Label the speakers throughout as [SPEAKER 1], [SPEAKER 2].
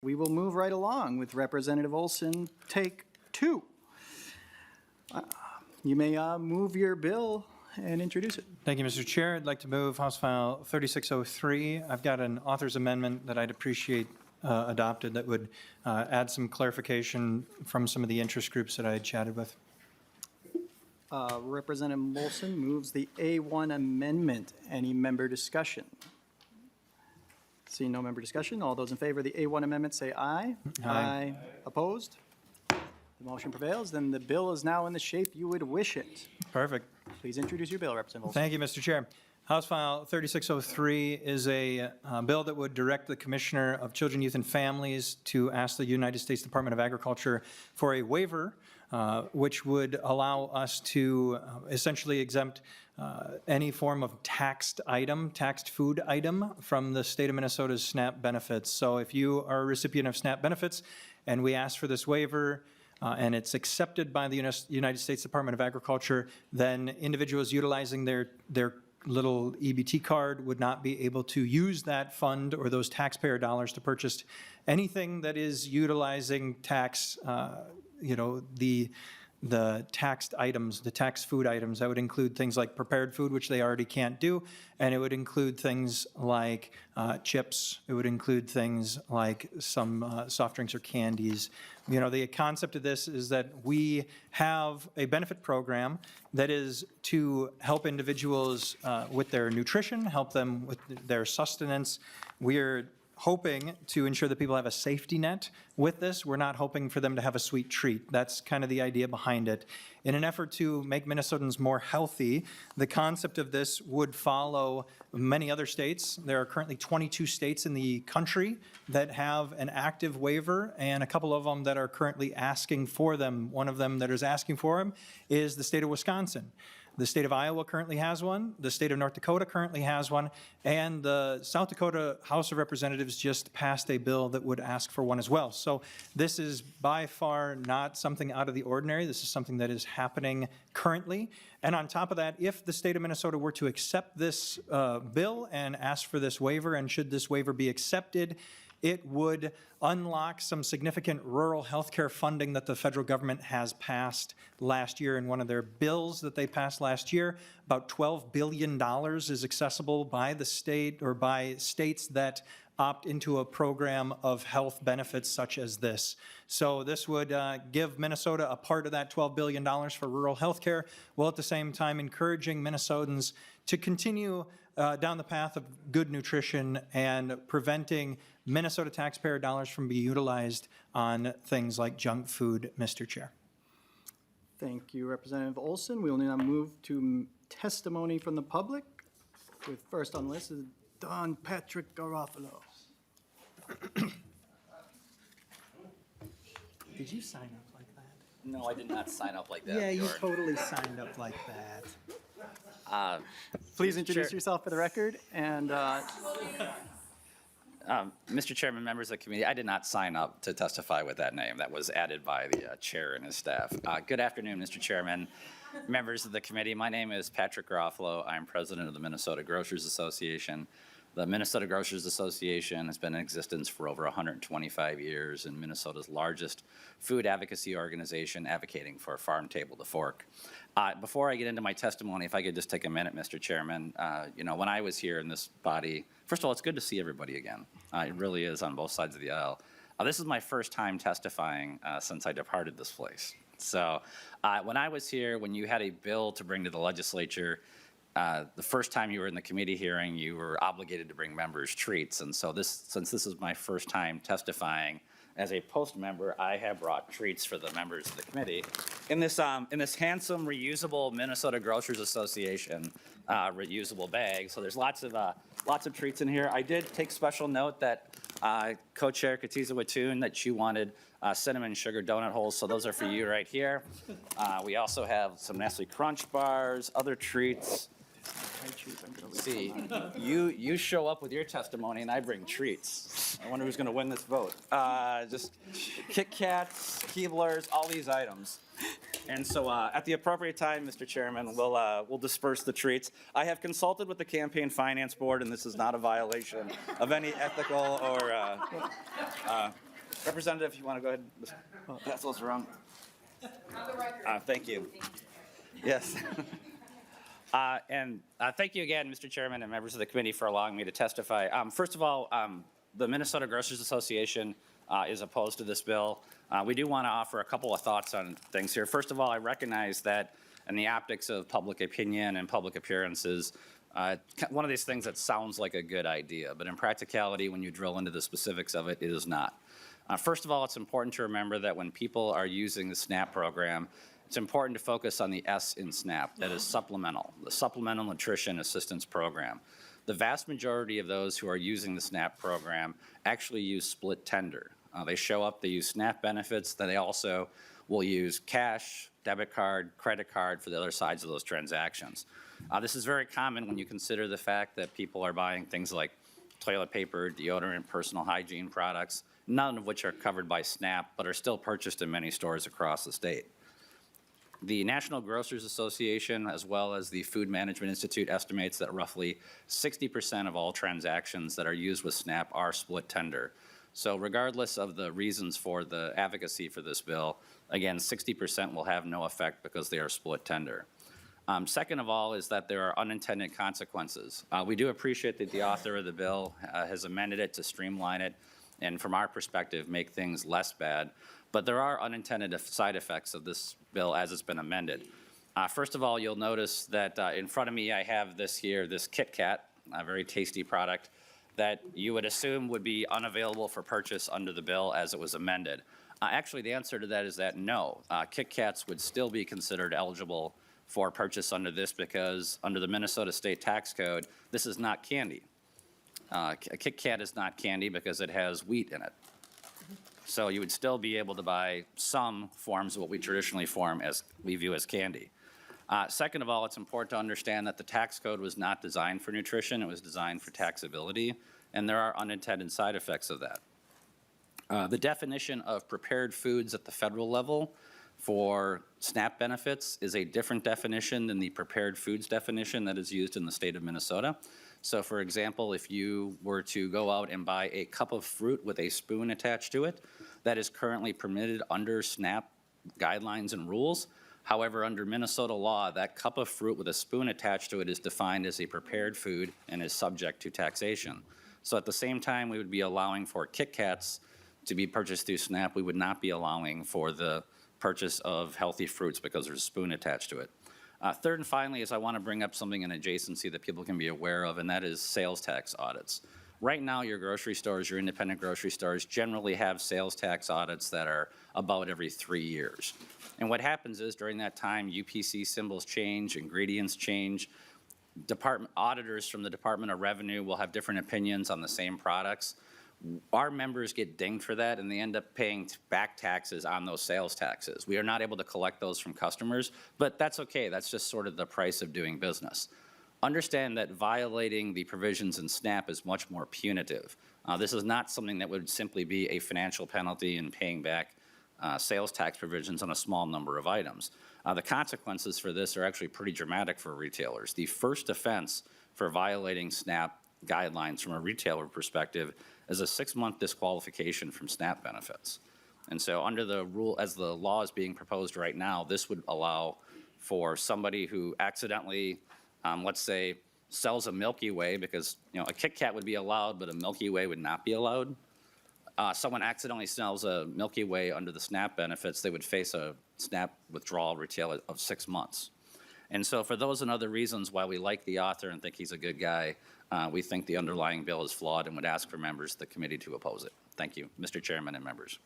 [SPEAKER 1] we will move right along with Representative Olson, take 2. You may move your bill and introduce it.
[SPEAKER 2] Thank you, Mr. Chair. I'd like to move House File 3603. I've got an author's amendment that I'd appreciate adopted that would add some clarification from some of the interest groups that I had chatted with.
[SPEAKER 1] Representative Molson moves the A1 amendment. Any member discussion? Seeing no member discussion, all those in favor of the A1 amendment say aye.
[SPEAKER 2] Aye.
[SPEAKER 1] Opposed? The motion prevails. Then the bill is now in the shape you would wish it.
[SPEAKER 2] Perfect.
[SPEAKER 1] Please introduce your bill, Representative Olson.
[SPEAKER 2] Thank you, Mr. Chair. House File 3603 is a bill that would direct the Commissioner of Children, Youth, and Families to ask the United States Department of Agriculture for a waiver which would allow us to essentially exempt any form of taxed food item from the state of Minnesota's SNAP benefits. So if you are a recipient of SNAP benefits and we ask for this waiver, and it's accepted by the United States Department of Agriculture, then individuals utilizing their little EBT card would not be able to use that fund or those taxpayer dollars to purchase anything that is utilizing the taxed items, the taxed food items. That would include things like prepared food, which they already can't do, and it would include things like chips. It would include things like some soft drinks or candies. You know, the concept of this is that we have a benefit program that is to help individuals with their nutrition, help them with their sustenance. We're hoping to ensure that people have a safety net with this. We're not hoping for them to have a sweet treat. That's kind of the idea behind it. In an effort to make Minnesotans more healthy, the concept of this would follow many other states. There are currently 22 states in the country that have an active waiver, and a couple of them that are currently asking for them. One of them that is asking for them is the state of Wisconsin. The state of Iowa currently has one, the state of North Dakota currently has one, and the South Dakota House of Representatives just passed a bill that would ask for one as well. So this is by far not something out of the ordinary. This is something that is happening currently. And on top of that, if the state of Minnesota were to accept this bill and ask for this waiver, and should this waiver be accepted, it would unlock some significant rural health care funding that the federal government has passed last year in one of their bills that they passed last year. About $12 billion is accessible by the state or by states that opt into a program of health benefits such as this. So this would give Minnesota a part of that $12 billion for rural health care, while at the same time encouraging Minnesotans to continue down the path of good nutrition and preventing Minnesota taxpayer dollars from being utilized on things like junk food, Mr. Chair.
[SPEAKER 1] Thank you, Representative Olson. We will now move to testimony from the public. With first on the list is Don Patrick Garofalo. Did you sign up like that?
[SPEAKER 3] No, I did not sign up like that.
[SPEAKER 1] Yeah, you
[SPEAKER 3] Bjorn.
[SPEAKER 1] totally signed up like that. Please introduce yourself for the record. And
[SPEAKER 3] Mr. Chairman, members of the committee, I did not sign up to testify with that name. That was added by the chair and his staff. Good afternoon, Mr. Chairman, members of the committee. My name is Patrick Garofalo. I'm president of the Minnesota Grocers Association. The Minnesota Grocers Association has been in existence for over 125 years and Minnesota's largest food advocacy organization advocating for farm table to fork. Before I get into my testimony, if I could just take a minute, Mr. Chairman, when I was here in this body, first of all, it's good to see everybody again. It really is on both sides of the aisle. This is my first time testifying since I departed this place. So when I was here, when you had a bill to bring to the legislature, the first time you were in the committee hearing, you were obligated to bring members treats. And so since this is my first time testifying, as a post member, I have brought treats for the members of the committee in this handsome, reusable Minnesota Grocers Association reusable bag. So there's lots of treats in here. I did take special note that Co-Chair Katiza Watun that you wanted cinnamon sugar donut holes, so those are for you right here. We also have some Nestle Crunch bars, other treats. See, you show up with your testimony and I bring treats. I wonder who's going to win this vote. Just Kit Kats, Keeblers, all these items. And so at the appropriate time, Mr. Chairman, we'll disperse the treats. I have consulted with the Campaign Finance Board, and this is not a violation of any ethical or Representative, if you want to go ahead and pass those around. Thank you. Yes. And thank you again, Mr. Chairman and members of the committee, for allowing me to testify. First of all, the Minnesota Grocers Association is opposed to this bill. We do want to offer a couple of thoughts on things here. First of all, I recognize that in the optics of public opinion and public appearances, one of these things that sounds like a good idea, but in practicality, when you drill into the specifics of it, it is not. First of all, it's important to remember that when people are using the SNAP program, it's important to focus on the S in SNAP, that is supplemental, the Supplemental Nutrition Assistance Program. The vast majority of those who are using the SNAP program actually use split tender. They show up, they use SNAP benefits, then they also will use cash, debit card, credit card for the other sides of those transactions. This is very common when you consider the fact that people are buying things like toilet paper, deodorant, personal hygiene products, none of which are covered by SNAP, but are still purchased in many stores across the state. The National Grocers Association, as well as the Food Management Institute, estimates that roughly 60% of all transactions that are used with SNAP are split tender. So regardless of the reasons for the advocacy for this bill, again, 60% will have no effect because they are split tender. Second of all is that there are unintended consequences. We do appreciate that the author of the bill has amended it to streamline it and, from our perspective, make things less bad. But there are unintended side effects of this bill as it's been amended. First of all, you'll notice that in front of me I have this here, this Kit Kat, a very tasty product that you would assume would be unavailable for purchase under the bill as it was amended. Actually, the answer to that is that no, Kit Kats would still be considered eligible for purchase under this because under the Minnesota State Tax Code, this is not candy. A Kit Kat is not candy because it has wheat in it. So you would still be able to buy some forms of what we traditionally view as candy. Second of all, it's important to understand that the tax code was not designed for nutrition. It was designed for taxability, and there are unintended side effects of that. The definition of prepared foods at the federal level for SNAP benefits is a different definition than the prepared foods definition that is used in the state of Minnesota. So for example, if you were to go out and buy a cup of fruit with a spoon attached to it, that is currently permitted under SNAP guidelines and rules. However, under Minnesota law, that cup of fruit with a spoon attached to it is defined as a prepared food and is subject to taxation. So at the same time we would be allowing for Kit Kats to be purchased through SNAP, we would not be allowing for the purchase of healthy fruits because there's a spoon attached to it. Third and finally is I want to bring up something in adjacency that people can be aware of, and that is sales tax audits. Right now, your grocery stores, your independent grocery stores generally have sales tax audits that are about every 3 years. And what happens is during that time, UPC symbols change, ingredients change. Department auditors from the Department of Revenue will have different opinions on the same products. Our members get dinged for that, and they end up paying back taxes on those sales taxes. We are not able to collect those from customers, but that's okay. That's just sort of the price of doing business. Understand that violating the provisions in SNAP is much more punitive. This is not something that would simply be a financial penalty in paying back sales tax provisions on a small number of items. The consequences for this are actually pretty dramatic for retailers. The first offense for violating SNAP guidelines from a retailer perspective is a 6-month disqualification from SNAP benefits. And so under the rule, as the law is being proposed right now, this would allow for somebody who accidentally, let's say, sells a Milky Way, because a Kit Kat would be allowed, but a Milky Way would not be allowed. Someone accidentally sells a Milky Way under the SNAP benefits, they would face a SNAP withdrawal retail of 6 months. And so for those and other reasons why we like the author and think he's a good guy, we think the underlying bill is flawed and would ask for members of the committee to oppose it. Thank you, Mr. Chairman and members.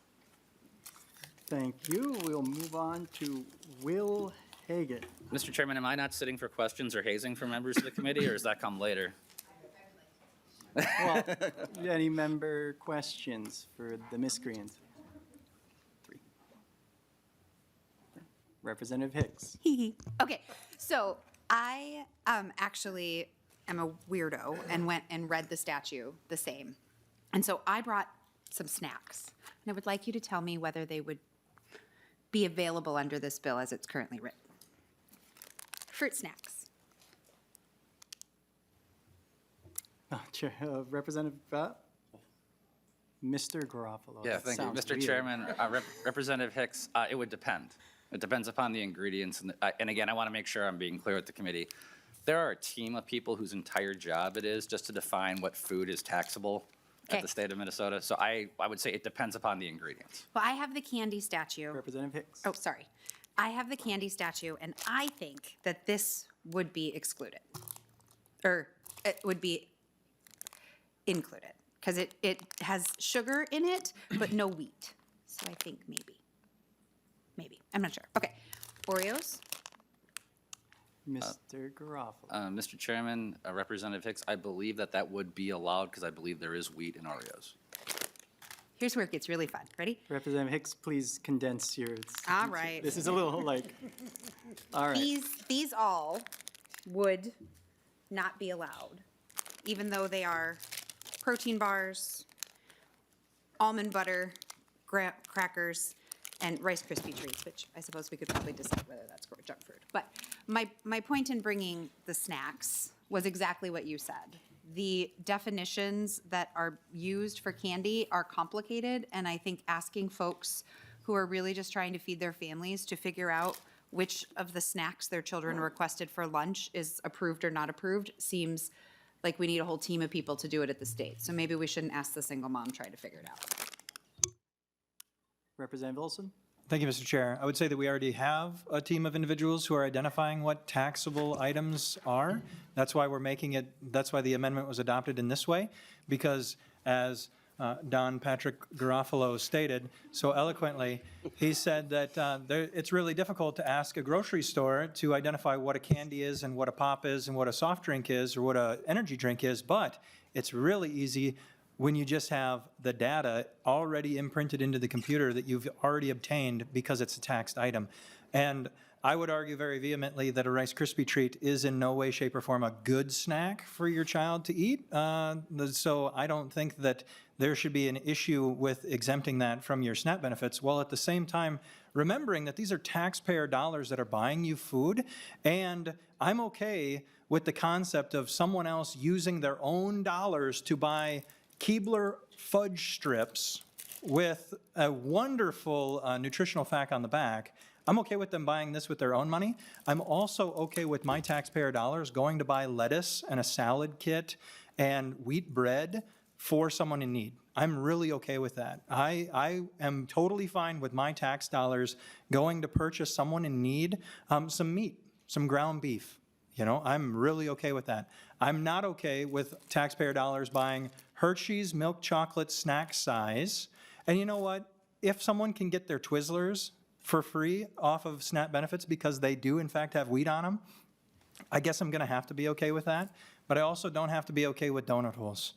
[SPEAKER 1] Thank you. We'll move on to Will Hagan.
[SPEAKER 3] Mr. Chairman, am I not sitting for questions or hazing for members of the committee, or does that come later?
[SPEAKER 1] Well, any member questions for the miscreants? 3. Representative Hicks.
[SPEAKER 4] Okay, so I actually am a weirdo and went and read the statute the same. And so I brought some snacks. And I would like you to tell me whether they would be available under this bill as it's currently written. Fruit snacks.
[SPEAKER 1] Representative Mr. Garofalo.
[SPEAKER 3] Yeah,
[SPEAKER 1] that
[SPEAKER 3] thank you.
[SPEAKER 1] sounds
[SPEAKER 3] Mr.
[SPEAKER 1] weird.
[SPEAKER 3] Chairman, Representative Hicks, it would depend. It depends upon the ingredients. And again, I want to make sure I'm being clear with the committee. There are a team of people whose entire job it is just to define what food is taxable
[SPEAKER 4] Okay.
[SPEAKER 3] at the state of Minnesota. So I would say it depends upon the ingredients.
[SPEAKER 4] Well, I have the candy statue.
[SPEAKER 1] Representative Hicks.
[SPEAKER 4] Oh, sorry. I have the candy statue, and I think that this would be excluded. Or it would be included, because it has sugar in it, but no wheat. So I think maybe. Maybe. I'm not sure. Okay. Oreos?
[SPEAKER 1] Mr. Garofalo.
[SPEAKER 3] Mr. Chairman, Representative Hicks, I believe that would be allowed because I believe there is wheat in Oreos.
[SPEAKER 4] Here's where it gets really fun. Ready?
[SPEAKER 1] Representative Hicks, please condense your.
[SPEAKER 4] All right.
[SPEAKER 1] This is a little like, all right.
[SPEAKER 4] These all would not be allowed, even though they are protein bars, almond butter, crackers, and Rice Krispie treats, which I suppose we could probably decide whether that's junk food. But my point in bringing the snacks was exactly what you said. The definitions that are used for candy are complicated, and I think asking folks who are really just trying to feed their families to figure out which of the snacks their children requested for lunch is approved or not approved seems like we need a whole team of people to do it at the state. So maybe we shouldn't ask the single mom trying to figure it out.
[SPEAKER 1] Representative Olson.
[SPEAKER 2] Thank you, Mr. Chair. I would say that we already have a team of individuals who are identifying what taxable items are. That's why we're making it, that's why the amendment was adopted in this way, because as Don Patrick Garofalo stated so eloquently, he said that it's really difficult to ask a grocery store to identify what a candy is and what a pop is and what a soft drink is or what an energy drink is, but it's really easy when you just have the data already imprinted into the computer that you've already obtained because it's a taxed item. And I would argue very vehemently that a Rice Krispie treat is in no way, shape, or form a good snack for your child to eat. So I don't think that there should be an issue with exempting that from your SNAP benefits, while at the same time remembering that these are taxpayer dollars that are buying you food. And I'm okay with the concept of someone else using their own dollars to buy Keebler fudge strips with a wonderful nutritional fact on the back. I'm okay with them buying this with their own money. I'm also okay with my taxpayer dollars going to buy lettuce and a salad kit and wheat bread for someone in need. I'm really okay with that. I am totally fine with my tax dollars going to purchase someone in need some meat, some ground beef. You know, I'm really okay with that. I'm not okay with taxpayer dollars buying Hershey's milk chocolate snack size. And you know what? If someone can get their Twizzlers for free off of SNAP benefits because they do in fact have wheat on them, I guess I'm going to have to be okay with that. But I also don't have to be okay with donut holes.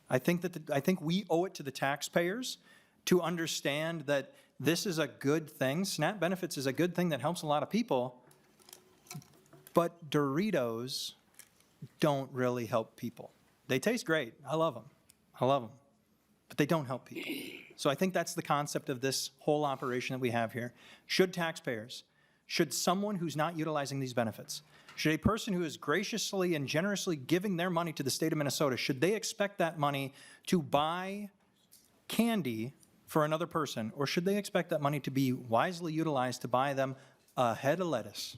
[SPEAKER 2] I think we owe it to the taxpayers to understand that this is a good thing. SNAP benefits is a good thing that helps a lot of people. But Doritos don't really help people. They taste great. I love them. But they don't help people. So I think that's the concept of this whole operation that we have here. Should taxpayers, should someone who's not utilizing these benefits, should a person who is graciously and generously giving their money to the state of Minnesota, should they expect that money to buy candy for another person, or should they expect that money to be wisely utilized to buy them a head of lettuce?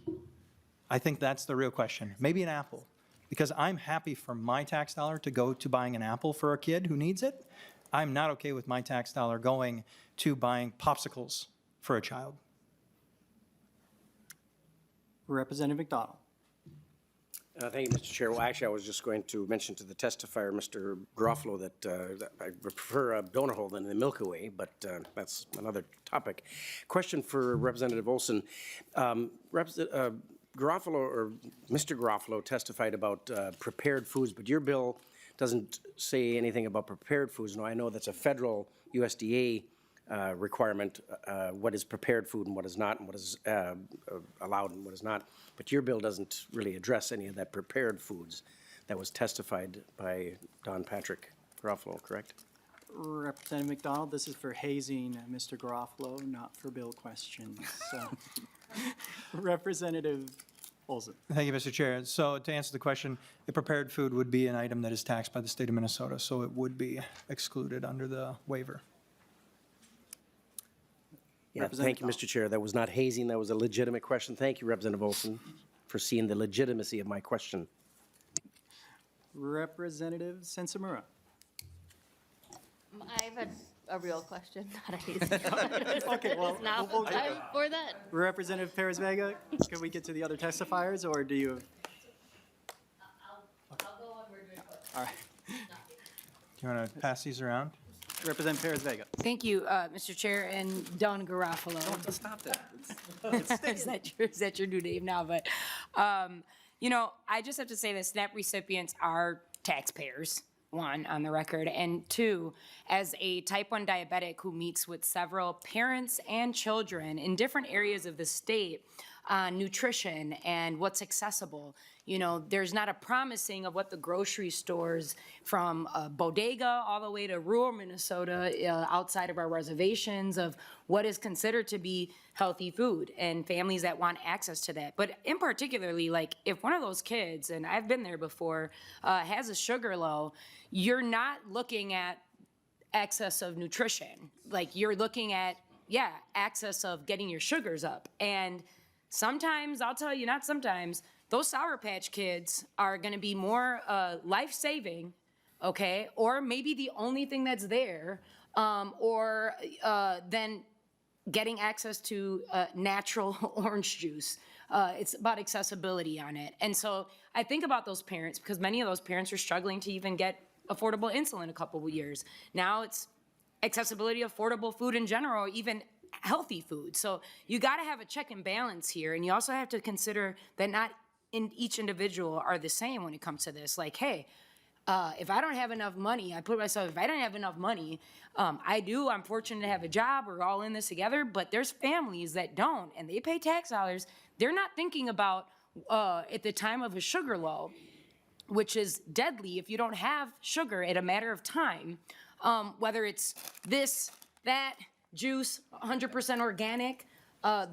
[SPEAKER 2] I think that's the real question. Maybe an apple, because I'm happy for my tax dollar to go to buying an apple for a kid who needs it. I'm not okay with my tax dollar going to buying popsicles for a child. Representative
[SPEAKER 1] McDonald.
[SPEAKER 5] Thank you, Mr. Chair. Well, actually, I was just going to mention to the testifier, Mr. Garofalo, that I prefer a donut hole than the Milky Way, but that's another topic. Question for Representative Olson. Garofalo, or Mr. Garofalo, testified about prepared foods, but your bill doesn't say anything about prepared foods. Now, I know that's a federal USDA requirement, what is prepared food and what is not, and what is allowed and what is not. But your bill doesn't really address any of that prepared foods that was testified by Don Patrick Garofalo, correct?
[SPEAKER 1] Representative McDonald, this is for hazing Mr. Garofalo, not for bill questions. So, Representative Olson.
[SPEAKER 2] Thank you, Mr. Chair. So to answer the question, a prepared food would be an item that is taxed by the state of Minnesota, so it would be excluded under the waiver.
[SPEAKER 5] Yeah, thank you, Mr. Chair. That was not hazing, that was a legitimate question. Thank you, Representative Olson, for seeing the legitimacy of my question.
[SPEAKER 1] Representative Sensimura.
[SPEAKER 6] I have a real question, not a hazy one.
[SPEAKER 1] Okay, well,
[SPEAKER 6] It's now
[SPEAKER 1] we'll-
[SPEAKER 6] time for that.
[SPEAKER 1] Representative Perez Vega, can we get to the other testifiers, or do you?
[SPEAKER 6] I'll go on, we're doing what?
[SPEAKER 1] All right.
[SPEAKER 2] Do you want to pass these around?
[SPEAKER 1] Representative Perez Vega.
[SPEAKER 7] Thank you, Mr. Chair, and Don Garofalo.
[SPEAKER 3] Stop that.
[SPEAKER 7] Is that your new name now? But, you know, I just have to say that SNAP recipients are taxpayers, one, on the record, and two, as a type 1 diabetic who meets with several parents and children in different areas of the state on nutrition and what's accessible. You know, there's not a promising of what the grocery stores from bodega all the way to rural Minnesota outside of our reservations of what is considered to be healthy food and families that want access to that. But in particularly, like if one of those kids, and I've been there before, has a sugar low, you're not looking at excess of nutrition. Like you're looking at, access of getting your sugars up. And sometimes, I'll tell you, not sometimes, those Sour Patch Kids are gonna be more life-saving, okay? Or maybe the only thing that's there, or than getting access to natural orange juice. It's about accessibility on it. And so I think about those parents because many of those parents are struggling to even get affordable insulin a couple of years. Now it's accessibility, affordable food in general, even healthy food. So you got to have a check and balance here. And you also have to consider that not in each individual are the same when it comes to this. Like, hey, if I don't have enough money, I put myself, if I don't have enough money, I'm fortunate to have a job, we're all in this together, but there's families that don't, and they pay tax dollars. They're not thinking about, at the time of a sugar low, which is deadly if you don't have sugar at a matter of time, whether it's this, that, juice, 100% organic,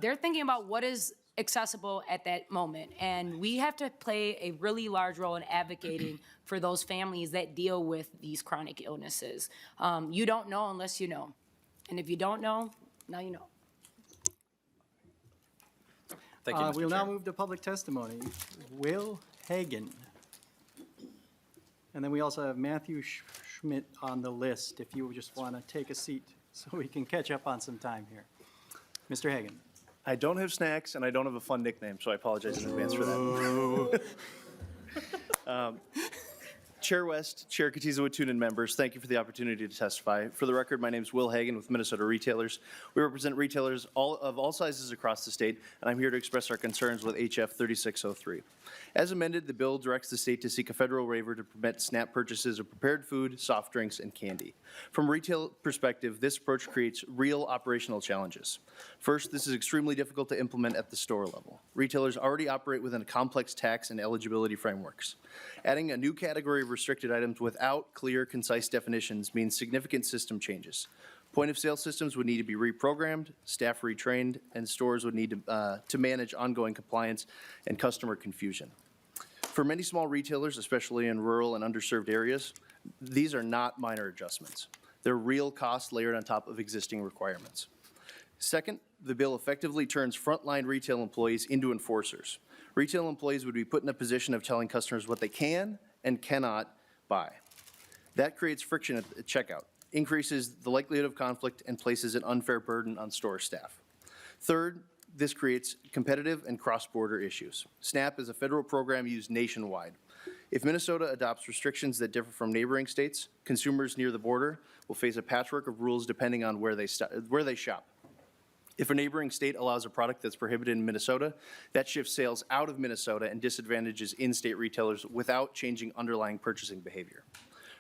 [SPEAKER 7] they're thinking about what is accessible at that moment. And we have to play a really large role in advocating for those families that deal with these chronic illnesses. You don't know unless you know. And if you don't know, now you know.
[SPEAKER 3] Thank you, Mr.
[SPEAKER 1] We'll now
[SPEAKER 3] Chair.
[SPEAKER 1] move to public testimony. Will Hagan. And then we also have Matthew Schmidt on the list, if you just want to take a seat so we can catch up on some time here. Mr. Hagan.
[SPEAKER 8] I don't have snacks, and I don't have a fun nickname, so I apologize in advance for that. Chair West, Chair Katiza-Watun, and members, thank you for the opportunity to testify. For the record, my name is Will Hagan with Minnesota Retailers. We represent retailers of all sizes across the state, and I'm here to express our concerns with HF 3603. As amended, the bill directs the state to seek a federal waiver to permit SNAP purchases of prepared food, soft drinks, and candy. From a retail perspective, this approach creates real operational challenges. First, this is extremely difficult to implement at the store level. Retailers already operate within a complex tax and eligibility frameworks. Adding a new category of restricted items without clear, concise definitions means significant system changes. Point-of-sale systems would need to be reprogrammed, staff retrained, and stores would need to manage ongoing compliance and customer confusion. For many small retailers, especially in rural and underserved areas, these are not minor adjustments. They're real costs layered on top of existing requirements. Second, the bill effectively turns frontline retail employees into enforcers. Retail employees would be put in a position of telling customers what they can and cannot buy. That creates friction at the checkout, increases the likelihood of conflict, and places an unfair burden on store staff. Third, this creates competitive and cross-border issues. SNAP is a federal program used nationwide. If Minnesota adopts restrictions that differ from neighboring states, consumers near the border will face a patchwork of rules depending on where they shop. If a neighboring state allows a product that's prohibited in Minnesota, that shifts sales out of Minnesota and disadvantages in-state retailers without changing underlying purchasing behavior.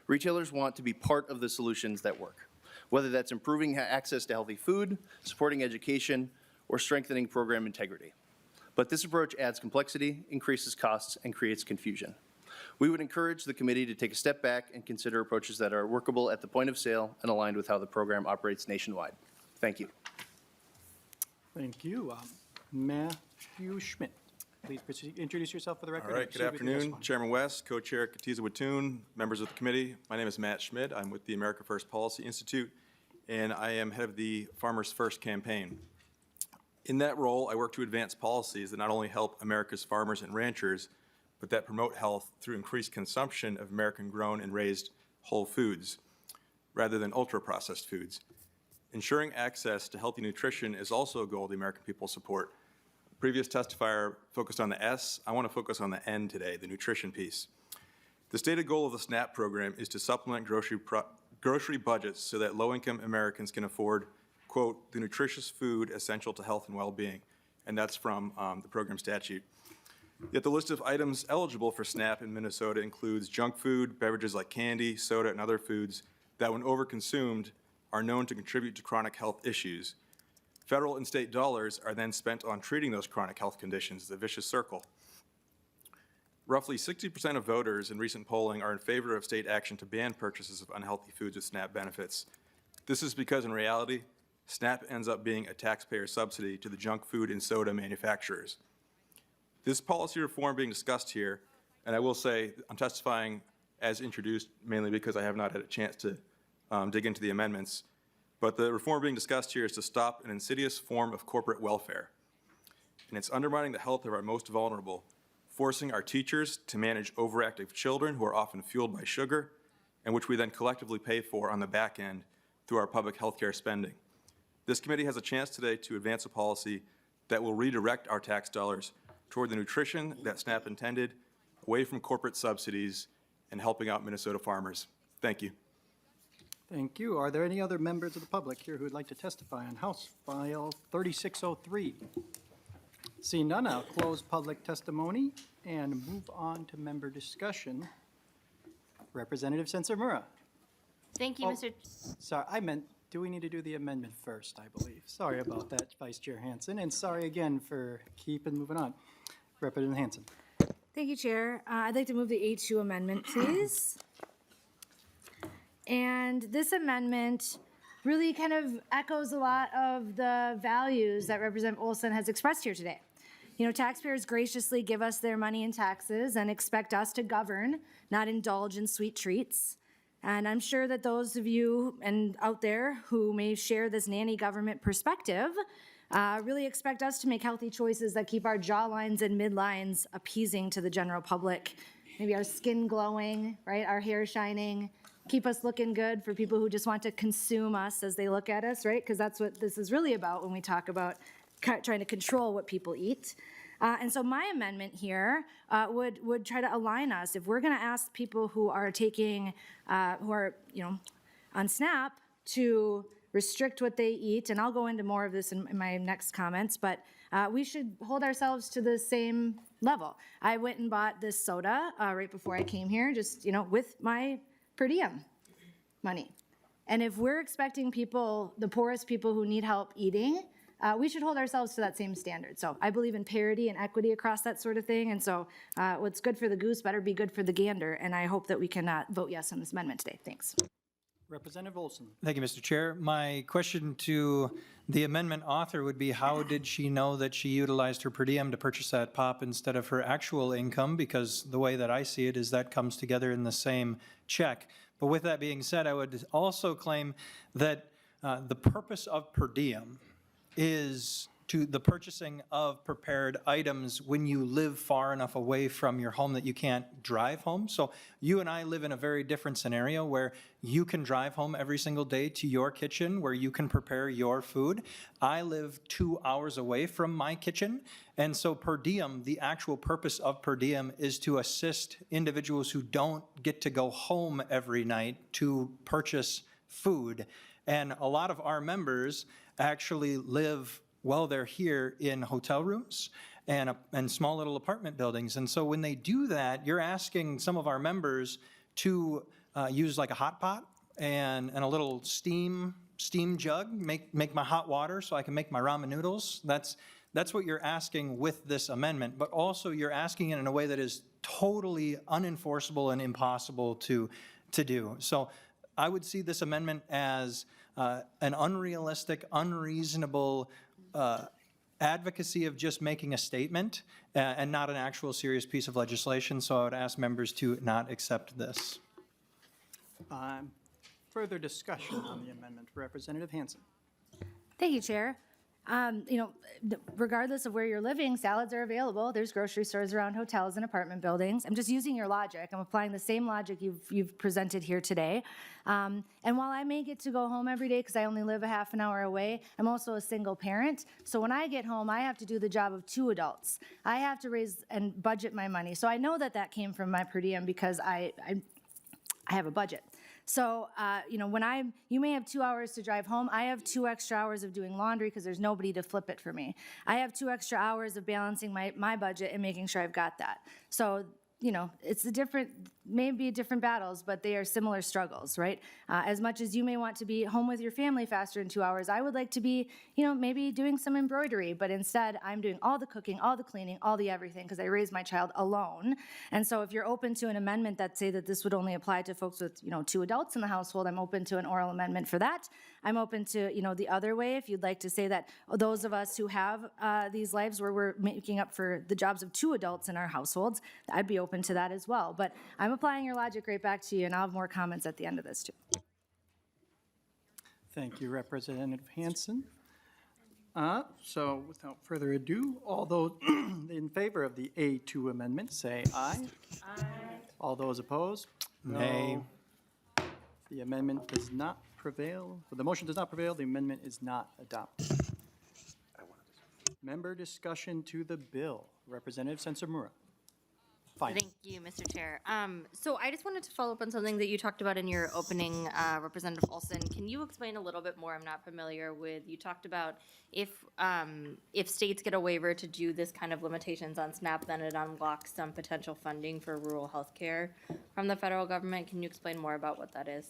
[SPEAKER 8] Retailers want to be part of the solutions that work, whether that's improving access to healthy food, supporting education, or strengthening program integrity. But this approach adds complexity, increases costs, and creates confusion. We would encourage the committee to take a step back and consider approaches that are workable at the point of sale and aligned with how the program operates nationwide. Thank you.
[SPEAKER 1] Thank you. Matthew Schmidt. Please proceed, introduce yourself for the record.
[SPEAKER 9] All right,
[SPEAKER 1] and
[SPEAKER 9] good
[SPEAKER 1] proceed with your
[SPEAKER 9] afternoon.
[SPEAKER 1] testimony.
[SPEAKER 9] Chairman West, Co-Chair Katiza Watoon, members of the committee. My name is Matt Schmidt. I'm with the America First Policy Institute, and I am head of the Farmers First campaign. In that role, I work to advance policies that not only help America's farmers and ranchers, but that promote health through increased consumption of American-grown and raised whole foods, rather than ultra-processed foods. Ensuring access to healthy nutrition is also a goal the American people support. The previous testifier focused on the S. I want to focus on the N today, the nutrition piece. The stated goal of the SNAP program is to supplement grocery budgets so that low-income Americans can afford, quote, the nutritious food essential to health and well-being. And that's from the program statute. Yet the list of items eligible for SNAP in Minnesota includes junk food, beverages like candy, soda, and other foods that, when overconsumed, are known to contribute to chronic health issues. Federal and state dollars are then spent on treating those chronic health conditions, the vicious circle. Roughly 60% of voters in recent polling are in favor of state action to ban purchases of unhealthy foods with SNAP benefits. This is because, in reality, SNAP ends up being a taxpayer subsidy to the junk food and soda manufacturers. This policy reform being discussed here, and I will say I'm testifying as introduced mainly because I have not had a chance to dig into the amendments, but the reform being discussed here is to stop an insidious form of corporate welfare. And it's undermining the health of our most vulnerable, forcing our teachers to manage overactive children who are often fueled by sugar, and which we then collectively pay for on the back end through our public health care spending. This committee has a chance today to advance a policy that will redirect our tax dollars toward the nutrition that SNAP intended, away from corporate subsidies, and helping out Minnesota farmers. Thank you.
[SPEAKER 1] Thank you. Are there any other members of the public here who would like to testify on House File 3603? Seeing none, I'll close public testimony and move on to member discussion. Representative Sensamura.
[SPEAKER 6] Thank you,
[SPEAKER 1] Oh.
[SPEAKER 6] Mr.
[SPEAKER 1] Sorry, I meant, do we need to do the amendment first, I believe? Sorry about that, Vice Chair Hansen, and sorry again for keeping moving on. Representative Hansen.
[SPEAKER 10] Thank you, Chair. I'd like to move the A2 amendment, please. And this amendment really kind of echoes a lot of the values that Representative Olson has expressed here today. You know, taxpayers graciously give us their money in taxes and expect us to govern, not indulge in sweet treats. And I'm sure that those of you and out there who may share this nanny government perspective really expect us to make healthy choices that keep our jawlines and midlines appeasing to the general public. Maybe our skin glowing, right? Our hair shining, keep us looking good for people who just want to consume us as they look at us, right? Because that's what this is really about when we talk about trying to control what people eat. And so my amendment here would try to align us. If we're going to ask people who are taking, who are, on SNAP to restrict what they eat, and I'll go into more of this in my next comments, but we should hold ourselves to the same level. I went and bought this soda right before I came here, just, with my per diem money. And if we're expecting people, the poorest people who need help eating, we should hold ourselves to that same standard. So I believe in parity and equity across that sort of thing. And so what's good for the goose better be good for the gander. And I hope that we can vote yes on this amendment today. Thanks.
[SPEAKER 1] Representative Olson.
[SPEAKER 2] Thank you, Mr. Chair. My question to the amendment author would be, how did she know that she utilized her per diem to purchase that pop instead of her actual income? Because the way that I see it is that comes together in the same check. But with that being said, I would also claim that the purpose of per diem is to the purchasing of prepared items when you live far enough away from your home that you can't drive home. So you and I live in a very different scenario where you can drive home every single day to your kitchen where you can prepare your food. I live 2 hours away from my kitchen. And so per diem, the actual purpose of per diem is to assist individuals who don't get to go home every night to purchase food. And a lot of our members actually live while they're here in hotel rooms and small little apartment buildings. And so when they do that, you're asking some of our members to use like a hot pot and a little steam jug, make my hot water so I can make my ramen noodles. That's what you're asking with this amendment, but also you're asking it in a way that is totally unenforceable and impossible to do. So I would see this amendment as an unrealistic, unreasonable advocacy of just making a statement and not an actual serious piece of legislation, so I would ask members to not accept this.
[SPEAKER 1] Further discussion on the amendment. Representative Hansen.
[SPEAKER 10] Thank you, Chair. Regardless of where you're living, salads are available. There's grocery stores around hotels and apartment buildings. I'm just using your logic. I'm applying the same logic you've presented here today. And while I may get to go home every day because I only live a half an hour away, I'm also a single parent. So when I get home, I have to do the job of 2 adults. I have to raise and budget my money. So I know that came from my per diem because I have a budget. So, you may have 2 hours to drive home. I have 2 extra hours of doing laundry because there's nobody to flip it for me. I have 2 extra hours of balancing my budget and making sure I've got that. So, it's maybe different battles, but they are similar struggles, right? As much as you may want to be home with your family faster in 2 hours, I would like to be, maybe doing some embroidery, but instead I'm doing all the cooking, all the cleaning, all the everything, because I raised my child alone. And so if you're open to an amendment that say that this would only apply to folks with, 2 adults in the household, I'm open to an oral amendment for that. I'm open to, the other way, if you'd like to say that those of us who have these lives where we're making up for the jobs of 2 adults in our households, I'd be open to that as well. But I'm applying your logic right back to you, and I'll have more comments at the end of this, too.
[SPEAKER 1] Thank you, Representative Hansen. So without further ado, all those in favor of the A2 amendment, say aye. Aye. All those opposed?
[SPEAKER 2] Nay.
[SPEAKER 1] No. The amendment does not prevail. The motion does not prevail. The amendment is not adopted. Member discussion to the bill. Representative Sensamura. Fine.
[SPEAKER 6] Thank you, Mr. Chair. So I just wanted to follow up on something that you talked about in your opening, Representative Olson. Can you explain a little bit more? I'm not familiar with, you talked about if states get a waiver to do this kind of limitations on SNAP, then it unlocks some potential funding for rural health care from the federal government. Can you explain more about what that is?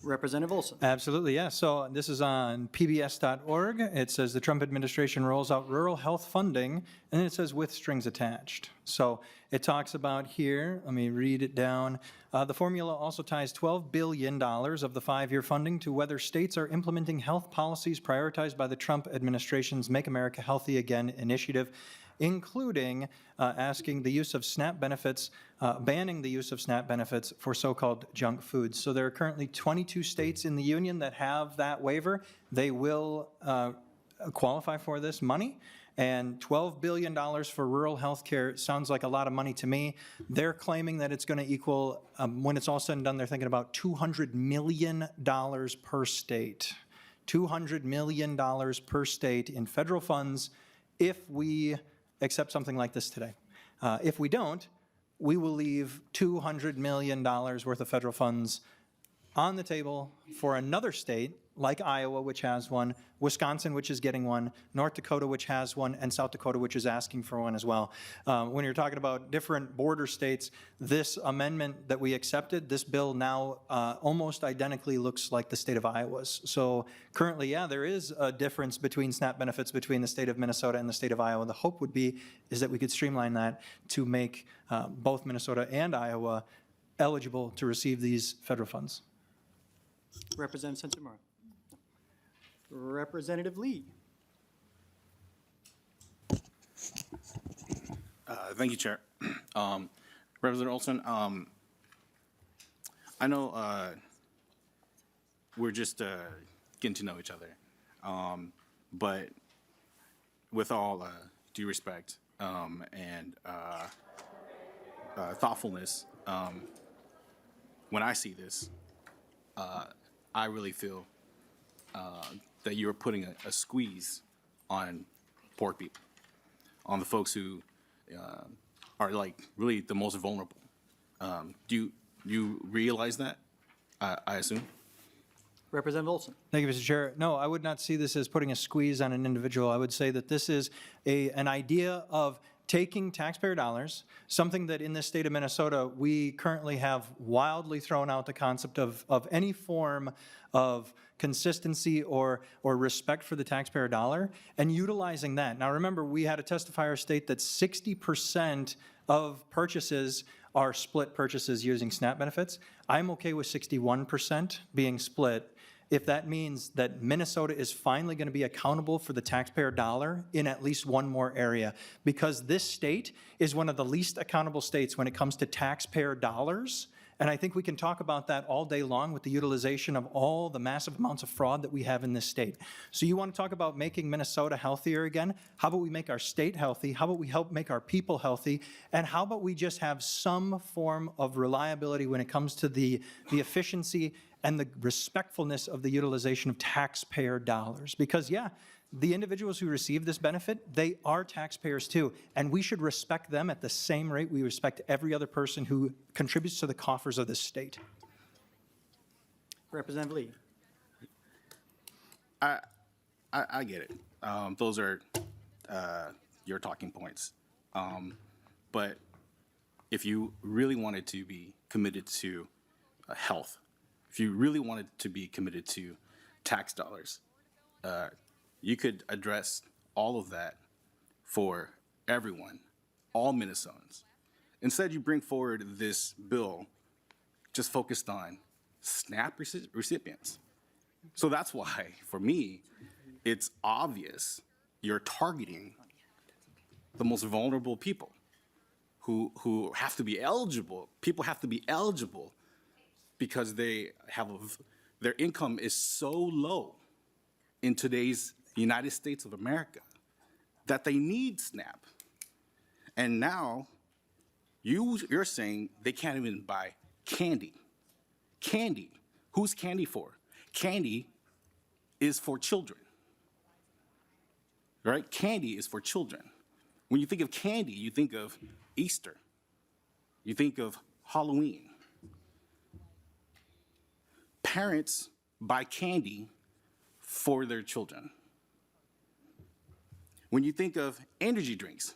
[SPEAKER 1] Representative Olson.
[SPEAKER 2] Absolutely, yeah. So this is on pbs.org. It says the Trump administration rolls out rural health funding, and then it says with strings attached. So it talks about here, let me read it down. The formula also ties $12 billion of the 5-year funding to whether states are implementing health policies prioritized by the Trump administration's Make America Healthy Again initiative, including asking the use of SNAP benefits, banning the use of SNAP benefits for so-called junk foods. So there are currently 22 states in the union that have that waiver. They will qualify for this money. And $12 billion for rural health care sounds like a lot of money to me. They're claiming that it's going to equal, when it's all said and done, they're thinking about $200 million per state. $200 million per state in federal funds if we accept something like this today. If we don't, we will leave $200 million worth of federal funds on the table for another state like Iowa, which has one, Wisconsin, which is getting one, North Dakota, which has one, and South Dakota, which is asking for one as well. When you're talking about different border states, this amendment that we accepted, this bill now almost identically looks like the state of Iowa's. So currently, yeah, there is a difference between SNAP benefits between the state of Minnesota and the state of Iowa. The hope would be is that we could streamline that to make both Minnesota and Iowa eligible to receive these federal funds.
[SPEAKER 1] Representative Sensamura. Representative Lee.
[SPEAKER 11] Thank you, Chair. Representative Olson, I know we're just getting to know each other, but with all due respect and thoughtfulness, when I see this, I really feel that you're putting a squeeze on poor people, on the folks who are like really the most vulnerable. Do you realize that, I assume?
[SPEAKER 1] Representative Olson.
[SPEAKER 2] Thank you, Mr. Chair. No, I would not see this as putting a squeeze on an individual. I would say that this is an idea of taking taxpayer dollars, something that in this state of Minnesota, we currently have wildly thrown out the concept of any form of consistency or respect for the taxpayer dollar, and utilizing that. Now remember, we had a testifier state that 60% of purchases are split purchases using SNAP benefits. I'm okay with 61% being split if that means that Minnesota is finally going to be accountable for the taxpayer dollar in at least one more area, because this state is one of the least accountable states when it comes to taxpayer dollars. And I think we can talk about that all day long with the utilization of all the massive amounts of fraud that we have in this state. So you want to talk about making Minnesota healthier again? How about we make our state healthy? How about we help make our people healthy? And how about we just have some form of reliability when it comes to the efficiency and the respectfulness of the utilization of taxpayer dollars? Because, yeah, the individuals who receive this benefit, they are taxpayers too, and we should respect them at the same rate we respect every other person who contributes to the coffers of this state.
[SPEAKER 1] Representative Lee.
[SPEAKER 11] I get it. Those are your talking points. But if you really wanted to be committed to health, if you really wanted to be committed to tax dollars, you could address all of that for everyone, all Minnesotans. Instead, you bring forward this bill just focused on SNAP recipients. So that's why, for me, it's obvious you're targeting the most vulnerable people who have to be eligible. People have to be eligible because they have their income is so low in today's United States of America that they need SNAP. And now you're saying they can't even buy candy. Candy. Who's candy for? Candy is for children. Right? Candy is for children. When you think of candy, you think of Easter. You think of Halloween. Parents buy candy for their children. When you think of energy drinks,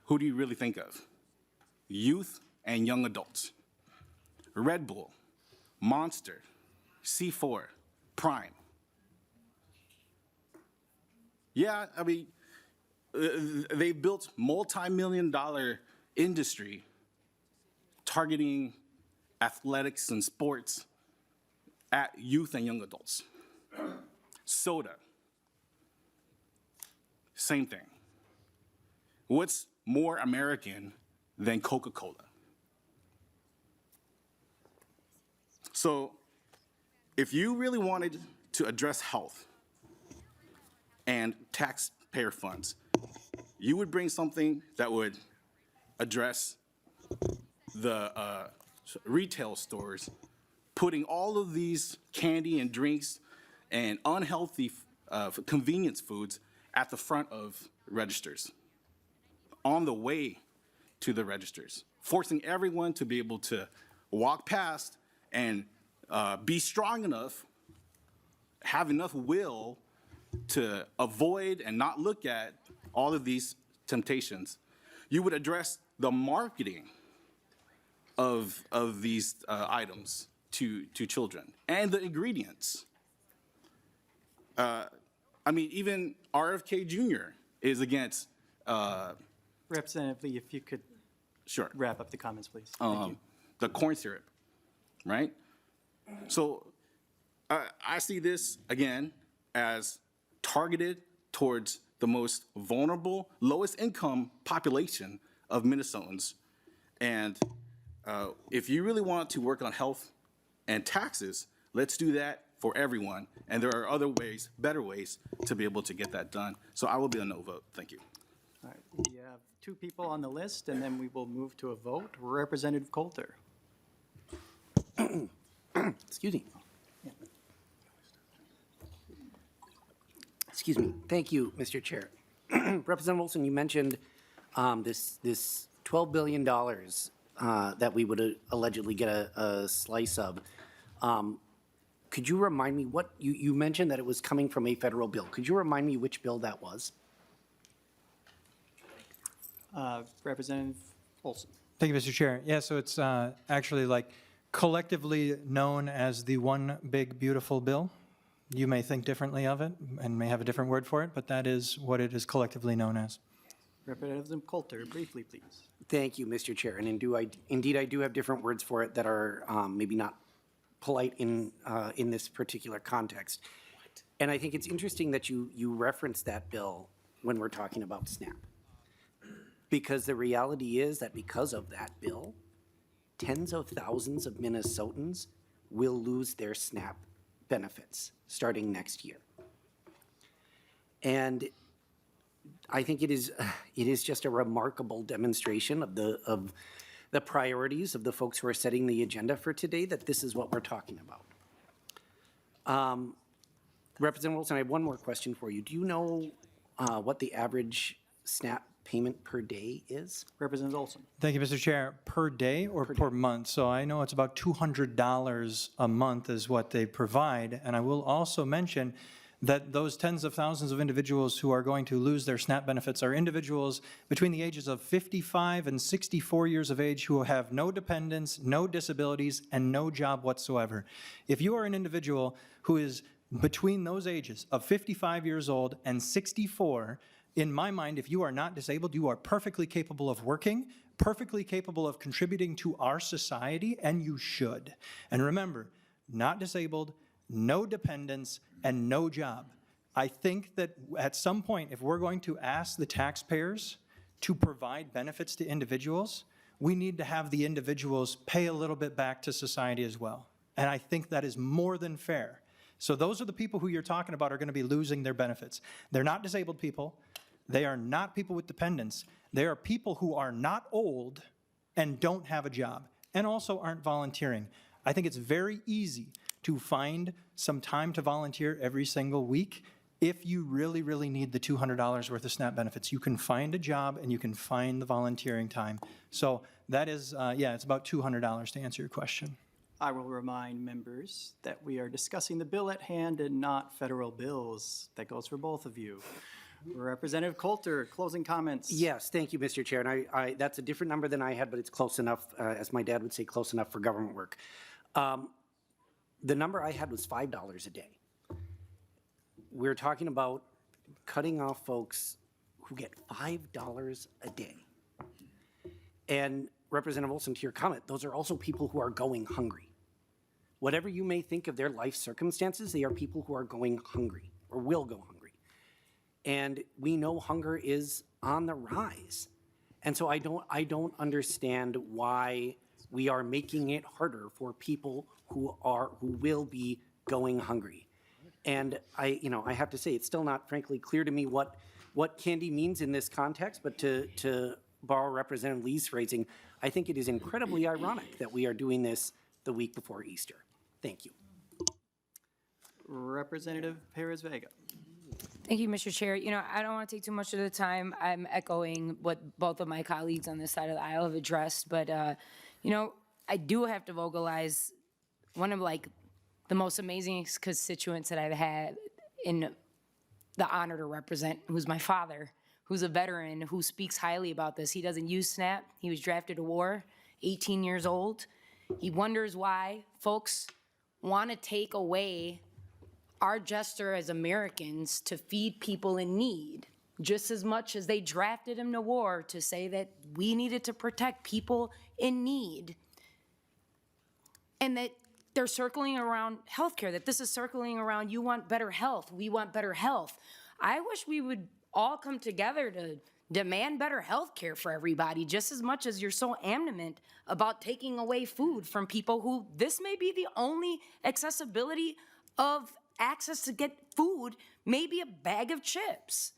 [SPEAKER 11] who do you really think of? Youth and young adults. Red Bull, Monster, C4, Prime. Yeah, I mean, they built multi-million-dollar industry targeting athletics and sports at youth and young adults. Soda, same thing. What's more American than Coca-Cola? So if you really wanted to address health and taxpayer funds, you would bring something that would address the retail stores putting all of these candy and drinks and unhealthy convenience foods at the front of registers, on the way to the registers, forcing everyone to be able to walk past and be strong enough, have enough will to avoid and not look at all of these temptations. You would address the marketing of these items to children and the ingredients. I mean, even RFK Jr. is against.
[SPEAKER 1] Representative Lee, if you could
[SPEAKER 11] Sure.
[SPEAKER 1] wrap up the comments, please. Thank you.
[SPEAKER 11] The corn syrup, right? So I see this, again, as targeted towards the most vulnerable, lowest income population of Minnesotans. And if you really want to work on health and taxes, let's do that for everyone. And there are other ways, better ways, to be able to get that done. So I will be a no vote. Thank you.
[SPEAKER 1] All right, we have two people on the list, and then we will move to a vote. Representative Coulter.
[SPEAKER 5] Excuse me. Excuse me. Thank you, Mr. Chair. Representative Wilson, you mentioned this $12 billion that we would allegedly get a slice of. Could you remind me what, you mentioned that it was coming from a federal bill. Could you remind me which bill that was?
[SPEAKER 1] Representative Olson.
[SPEAKER 2] Thank you, Mr. Chair. Yeah, so it's actually like collectively known as the One Big Beautiful Bill. You may think differently of it and may have a different word for it, but that is what it is collectively known as.
[SPEAKER 1] Representative Coulter, briefly, please.
[SPEAKER 5] Thank you, Mr. Chair. And indeed, I do have different words for it that are maybe not polite in this particular context. And I think it's interesting that you reference that bill when we're talking about SNAP. Because the reality is that because of that bill, tens of thousands of Minnesotans will lose their SNAP benefits starting next year. And I think it is just a remarkable demonstration of the priorities of the folks who are setting the agenda for today, that this is what we're talking about. Representative Wilson, I have one more question for you. Do you know what the average SNAP payment per day is?
[SPEAKER 1] Representative Olson.
[SPEAKER 2] Thank you, Mr. Chair. Per day or per month? So I know it's about $200 a month is what they provide. And I will also mention that those tens of thousands of individuals who are going to lose their SNAP benefits are individuals between the ages of 55 and 64 years of age who have no dependents, no disabilities, and no job whatsoever. If you are an individual who is between those ages of 55 years old and 64, in my mind, if you are not disabled, you are perfectly capable of working, perfectly capable of contributing to our society, and you should. And remember, not disabled, no dependents, and no job. I think that at some point, if we're going to ask the taxpayers to provide benefits to individuals, we need to have the individuals pay a little bit back to society as well. And I think that is more than fair. So those are the people who you're talking about are going to be losing their benefits. They're not disabled people. They are not people with dependents. They are people who are not old and don't have a job and also aren't volunteering. I think it's very easy to find some time to volunteer every single week if you really, really need the $200 worth of SNAP benefits. You can find a job and you can find the volunteering time. So that is, yeah, it's about $200 to answer your question.
[SPEAKER 1] I will remind members that we are discussing the bill at hand and not federal bills. That goes for both of you. Representative Coulter, closing comments.
[SPEAKER 5] Yes, thank you, Mr. Chair. And I that's a different number than I had, but it's close enough, as my dad would say, close enough for government work. The number I had was $5 a day. We're talking about cutting off folks who get $5 a day. And Representative Olson, to your comment, those are also people who are going hungry. Whatever you may think of their life circumstances, they are people who are going hungry or will go hungry. And we know hunger is on the rise. And so I don't understand why we are making it harder for people who will be going hungry. And I have to say, it's still not frankly clear to me what candy means in this context, but to borrow Representative Lee's phrasing, I think it is incredibly ironic that we are doing this the week before Easter. Thank you.
[SPEAKER 1] Representative Perez Vega.
[SPEAKER 7] Thank you, Mr. Chair. I don't want to take too much of the time. I'm echoing what both of my colleagues on this side of the aisle have addressed, but, I do have to vocalize one of, the most amazing constituents that I've had in the honor to represent, who's my father, who's a veteran, who speaks highly about this. He doesn't use SNAP. He was drafted to war, 18 years old. He wonders why folks want to take away our gesture as Americans to feed people in need, just as much as they drafted him to war to say that we needed to protect people in need. And that they're circling around healthcare, that this is circling around, you want better health, we want better health. I wish we would all come together to demand better healthcare for everybody, just as much as you're so adamant about taking away food from people who this may be the only accessibility of access to get food, maybe a bag of chips.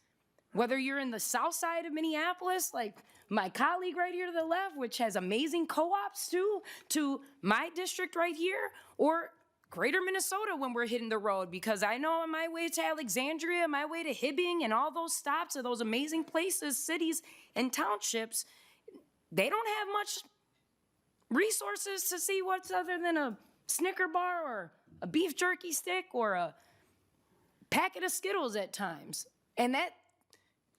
[SPEAKER 7] Whether you're in the south side of Minneapolis, like my colleague right here to the left, which has amazing co-ops too, to my district right here, or greater Minnesota when we're hitting the road, because I know on my way to Alexandria, my way to Hibbing, and all those stops of those amazing places, cities, and townships, they don't have much resources to see what's other than a Snicker bar or a beef jerky stick or a packet of Skittles at times. And that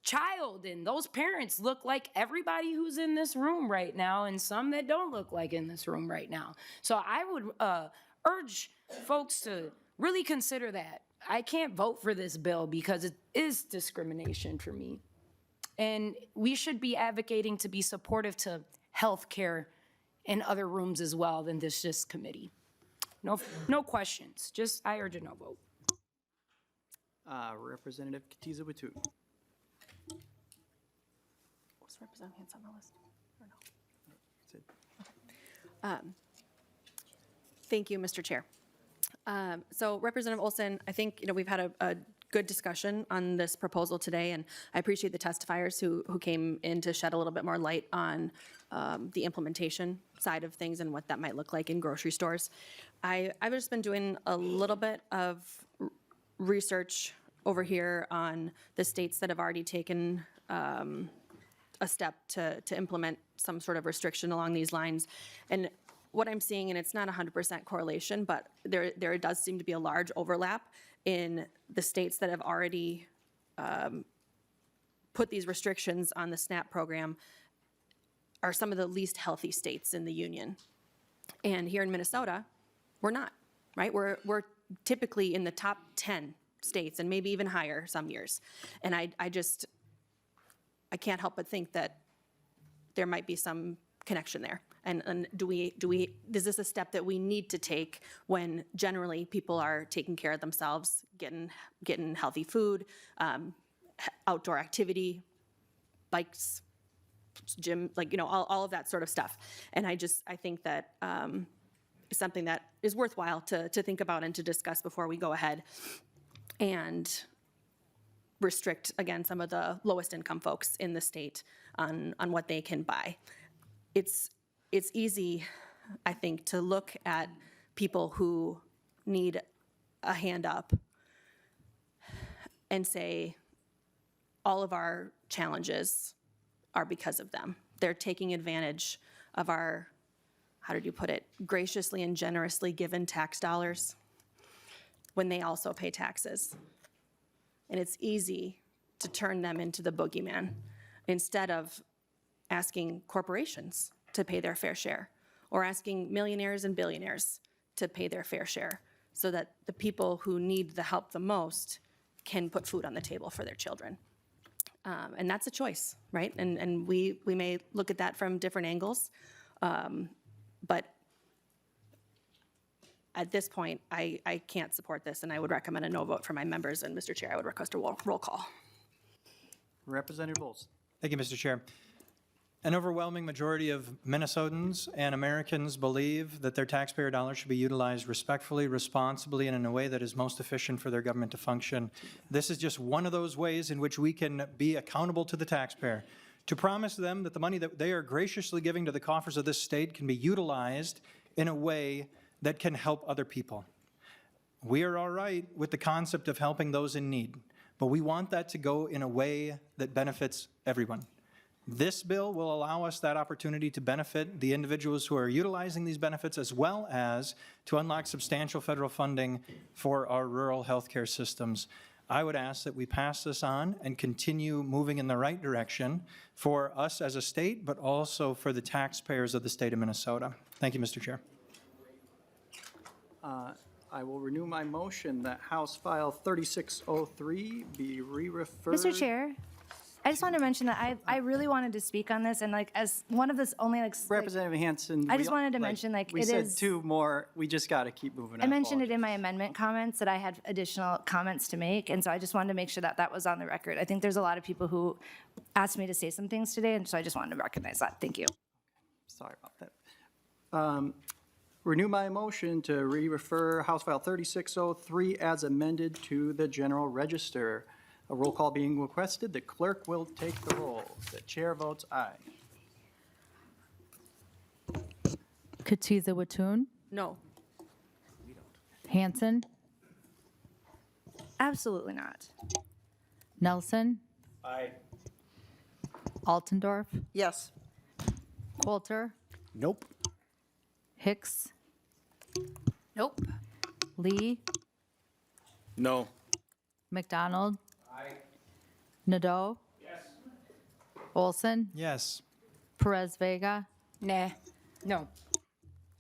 [SPEAKER 7] child and those parents look like everybody who's in this room right now, and some that don't look like in this room right now. So I would urge folks to really consider that. I can't vote for this bill because it is discrimination for me. And we should be advocating to be supportive to health care in other rooms as well than this just committee. No questions, just I urge a no vote.
[SPEAKER 1] Representative Katiza Watun.
[SPEAKER 12] Was Representative Hans on the list? Or no?
[SPEAKER 1] That's it.
[SPEAKER 12] Thank you, Mr. Chair. So Representative Olson, I think, we've had a good discussion on this proposal today, and I appreciate the testifiers who came in to shed a little bit more light on the implementation side of things and what that might look like in grocery stores. I've just been doing a little bit of research over here on the states that have already taken a step to implement some sort of restriction along these lines. And what I'm seeing, and it's not 100% correlation, but there does seem to be a large overlap in the states that have already put these restrictions on the SNAP program are some of the least healthy states in the union. And here in Minnesota, we're not, right? We're typically in the top 10 states and maybe even higher some years. And I can't help but think that there might be some connection there. And is this a step that we need to take when generally people are taking care of themselves, getting healthy food, outdoor activity, bikes, gym, all of that sort of stuff. And I think that is something that is worthwhile to think about and to discuss before we go ahead and restrict, again, some of the lowest income folks in the state on what they can buy. It's easy, I think, to look at people who need a hand up and say, all of our challenges are because of them. They're taking advantage of our, how did you put it, graciously and generously given tax dollars when they also pay taxes. And it's easy to turn them into the boogeyman instead of asking corporations to pay their fair share or asking millionaires and billionaires to pay their fair share so that the people who need the help the most can put food on the table for their children. And that's a choice, right? And we may look at that from different angles, but at this point, I can't support this, and I would recommend a no vote for my members. And Mr. Chair, I would request a roll call.
[SPEAKER 1] Representative Olson.
[SPEAKER 2] Thank you, Mr. Chair. An overwhelming majority of Minnesotans and Americans believe that their taxpayer dollars should be utilized respectfully, responsibly, and in a way that is most efficient for their government to function. This is just one of those ways in which we can be accountable to the taxpayer. To promise them that the money that they are graciously giving to the coffers of this state can be utilized in a way that can help other people. We are all right with the concept of helping those in need, but we want that to go in a way that benefits everyone. This bill will allow us that opportunity to benefit the individuals who are utilizing these benefits, as well as to unlock substantial federal funding for our rural healthcare systems. I would ask that we pass this on and continue moving in the right direction for us as a state, but also for the taxpayers of the state of Minnesota. Thank you, Mr. Chair.
[SPEAKER 1] I will renew my motion that House File 3603 be re-referred.
[SPEAKER 10] Mr. Chair, I just wanted to mention that I really wanted to speak on this, and as one of this only
[SPEAKER 1] Representative Hanson.
[SPEAKER 10] I just wanted to mention,
[SPEAKER 1] we said two more, we just got to keep moving.
[SPEAKER 10] I mentioned it in my amendment comments that I had additional comments to make, and so I just wanted to make sure that that was on the record. I think there's a lot of people who asked me to say some things today, and so I just wanted to recognize that. Thank you.
[SPEAKER 1] Sorry about that. Renew my motion to re-refer House File 3603 as amended to the General Register. A roll call being requested. The clerk will take the roll. The chair votes aye.
[SPEAKER 13] Katiza Watun,
[SPEAKER 12] No.
[SPEAKER 13] Hanson,
[SPEAKER 10] Absolutely not.
[SPEAKER 13] Nelson,
[SPEAKER 1] Aye.
[SPEAKER 13] Altendorf,
[SPEAKER 12] Yes.
[SPEAKER 13] Coulter,
[SPEAKER 5] Nope.
[SPEAKER 13] Hicks,
[SPEAKER 4] Nope.
[SPEAKER 13] Lee,
[SPEAKER 11] No.
[SPEAKER 13] McDonald, Nadeau, Olson,
[SPEAKER 2] Yes.
[SPEAKER 13] Perez Vega,
[SPEAKER 7] Nah. No.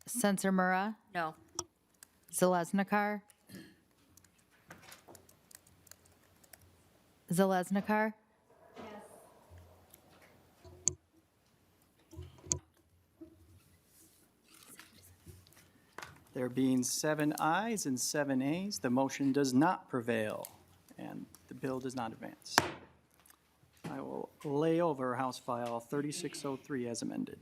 [SPEAKER 13] Sensor Murrah,
[SPEAKER 6] No.
[SPEAKER 13] Zalesnikar,
[SPEAKER 1] There being 7 ayes and 7 ayes, the motion does not prevail, and the bill does not advance. I will lay over House File 3603 as amended.